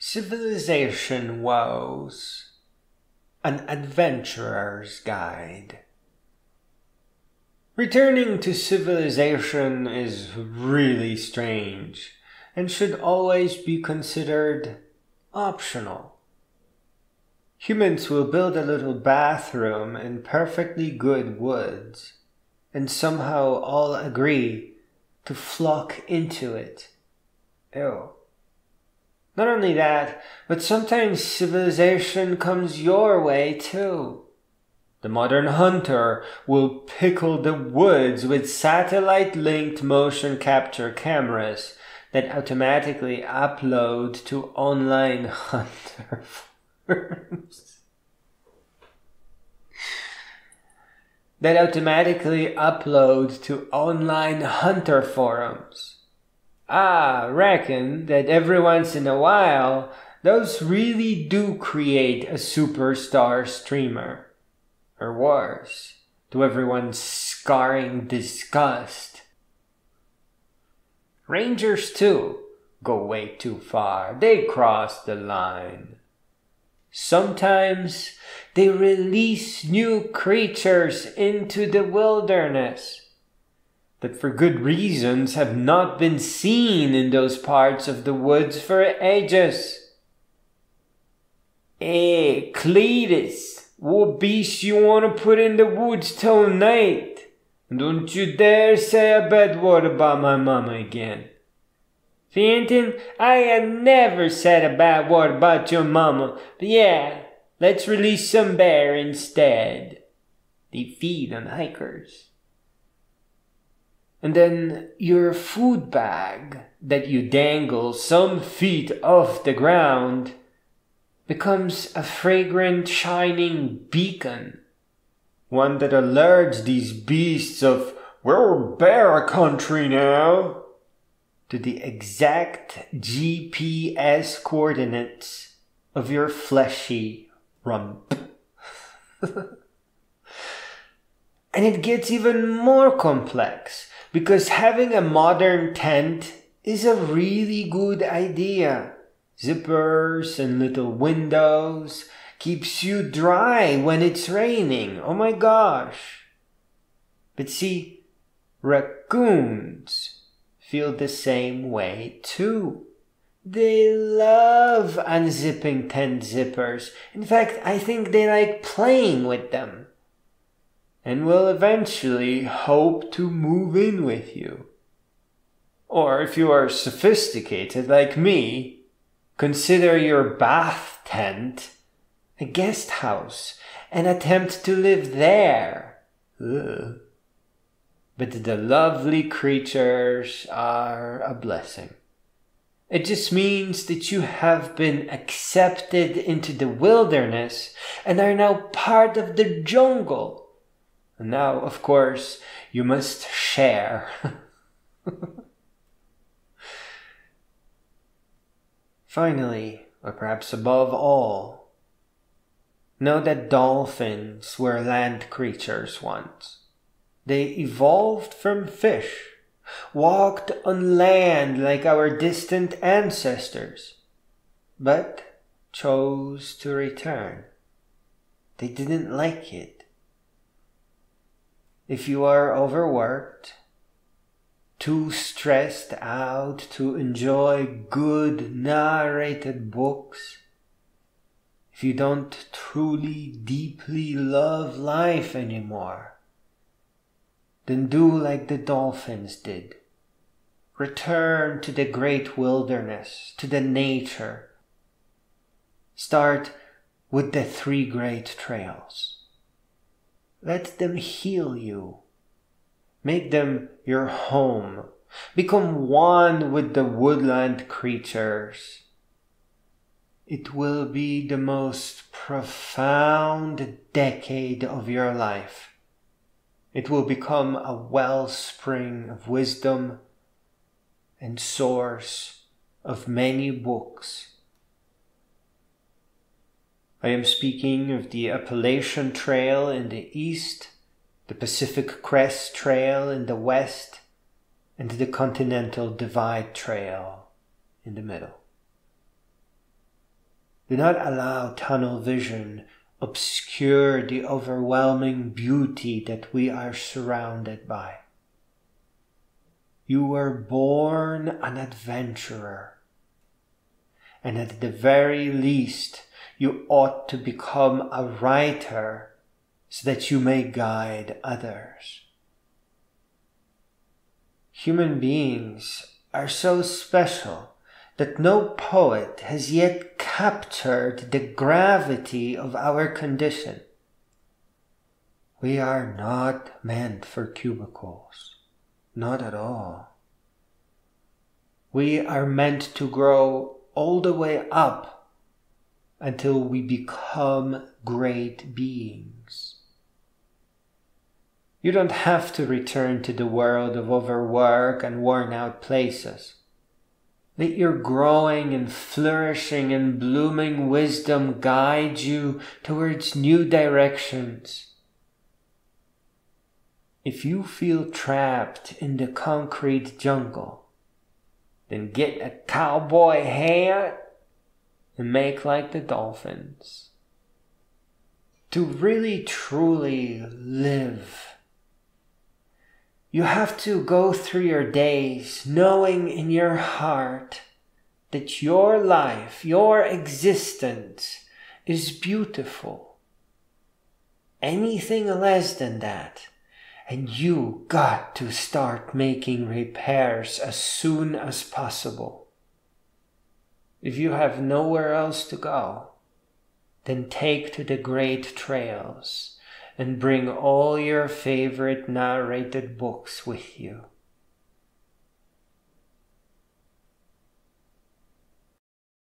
Civilization Woes, an adventurer's guide. Returning to civilization is really strange and should always be considered optional. Humans will build a little bathroom in perfectly good woods and somehow all agree to flock into it. Ew. Not only that, but sometimes civilization comes your way too. The modern hunter will pickle the woods with satellite-linked motion capture cameras that automatically upload to online hunter forums. Reckon that every once in a while, those really do create a superstar streamer. Or worse, to everyone's scarring disgust. Rangers too go way too far. They cross the line. Sometimes they release new creatures into the wilderness that for good reasons have not been seen in those parts of the woods for ages. Hey, Cetus, what beast you want to put in the woods tonight? Don't you dare say a bad word about my mama again. Fenton, I have never said a bad word about your mama, but yeah, let's release some bear instead. They feed on hikers. And then your food bag that you dangle some feet off the ground becomes a fragrant shining beacon. One that alerts these beasts of, we're bear country now, to the exact GPS coordinates of your fleshy rump. And it gets even more complex, because having a modern tent is a really good idea. Zippers and little windows keeps you dry when it's raining. Oh my gosh. But see, raccoons feel the same way too. They love unzipping tent zippers. In fact, I think they like playing with them. And will eventually hope to move in with you. Or if you are sophisticated like me, consider your bath tent a guest house and attempt to live there. Ugh. But the lovely creatures are a blessing. It just means that you have been accepted into the wilderness and are now part of the jungle. And now, of course, you must share. Finally, or perhaps above all, know that dolphins were land creatures once. They evolved from fish, walked on land like our distant ancestors, but chose to return. They didn't like it. If you are overworked, too stressed out to enjoy good narrated books, if you don't truly, deeply love life anymore, then do like the dolphins did. Return to the great wilderness, to the nature. Start with the 3 great trails. Let them heal you. Make them your home. Become one with the woodland creatures. It will be the most profound decade of your life. It will become a wellspring of wisdom and source of many books. I am speaking of the Appalachian Trail in the east, the Pacific Crest Trail in the west, and the Continental Divide Trail in the middle. Do not allow tunnel vision obscure the overwhelming beauty that we are surrounded by. You were born an adventurer, and at the very least, you ought to become a writer so that you may guide others. Human beings are so special that no poet has yet captured the gravity of our condition. We are not meant for cubicles, not at all. We are meant to grow all the way up until we become great beings. You don't have to return to the world of overwork and worn out places. Let your growing and flourishing and blooming wisdom guide you towards new directions. If you feel trapped in the concrete jungle, then get a cowboy hat and make like the dolphins. To really truly live, you have to go through your days knowing in your heart that your life, your existence is beautiful. Anything less than that, and you got to start making repairs as soon as possible. If you have nowhere else to go, then take to the great trails and bring all your favorite narrated books with you.